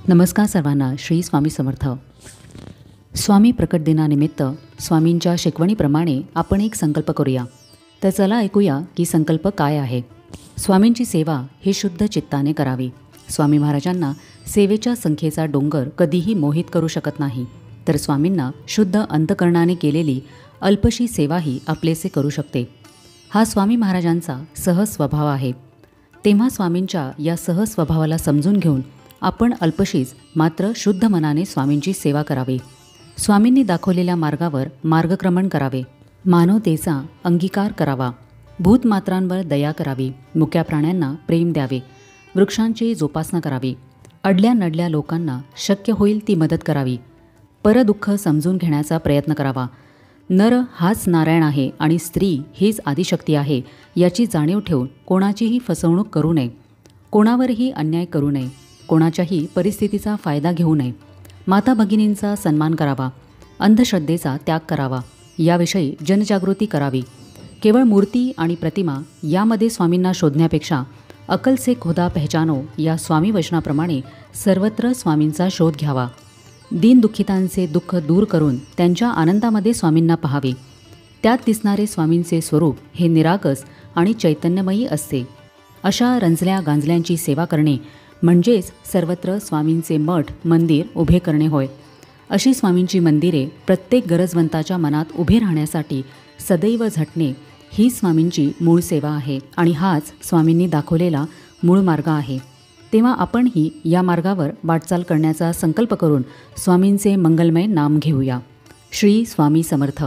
नमस्कार सर्वांना. श्री स्वामी समर्थ. स्वामी प्रकट दिनानिमित्त स्वामींच्या शिकवणीप्रमाणे आपण एक संकल्प करूया. तर चला ऐकूया की संकल्प काय आहे. स्वामींची सेवा ही शुद्ध चित्ताने करावी. स्वामी महाराजांना सेवेच्या संख्येचा डोंगर कधीही मोहित करू शकत नाही, तर स्वामींना शुद्ध अंतकरणाने केलेली अल्पशी सेवाही आपलेसे करू शकते. हा स्वामी महाराजांचा सहज स्वभाव आहे. तेव्हा स्वामींच्या या सहज स्वभावाला समजून घेऊन आपण अल्पशीच मात्र शुद्ध मनाने स्वामींची सेवा करावी. स्वामींनी दाखवलेल्या मार्गावर मार्गक्रमण करावे. मानवतेचा अंगीकार करावा. भूतमात्रांवर दया करावी. मुक्या प्राण्यांना प्रेम द्यावे. वृक्षांची जोपासना करावी. अडल्या नडल्या लोकांना शक्य होईल ती मदत करावी. परदुःख समजून घेण्याचा प्रयत्न करावा. नर हाच नारायण आहे आणि स्त्री हीच आदिशक्ती आहे याची जाणीव ठेवून कोणाचीही फसवणूक करू नये. कोणावरही अन्याय करू नये. कोणाच्याही परिस्थितीचा फायदा घेऊ नये. माता भगिनींचा सन्मान करावा. अंधश्रद्धेचा त्याग करावा. याविषयी जनजागृती करावी. केवळ मूर्ती आणि प्रतिमा यामध्ये स्वामींना शोधण्यापेक्षा अकल से खुदा पहचानो या स्वामी वचनाप्रमाणे सर्वत्र स्वामींचा शोध घ्यावा. दीनदुःखितांचे दुःख दूर करून त्यांच्या आनंदामध्ये स्वामींना पाहावे. त्यात दिसणारे स्वामींचे स्वरूप हे निरागस आणि चैतन्यमयी असते. अशा रंजल्या गांजल्यांची सेवा करणे म्हणजेच सर्वत्र स्वामींचे मठ मंदिर उभे करणे होय. अशी स्वामींची मंदिरे प्रत्येक गरजवंताच्या मनात उभे राहण्यासाठी सदैव झटणे ही स्वामींची मूळ सेवा आहे आणि हाच स्वामींनी दाखवलेला मूळ मार्ग आहे. तेव्हा आपणही या मार्गावर वाटचाल करण्याचा संकल्प करून स्वामींचे मंगलमय नाम घेऊया. श्री स्वामी समर्थ.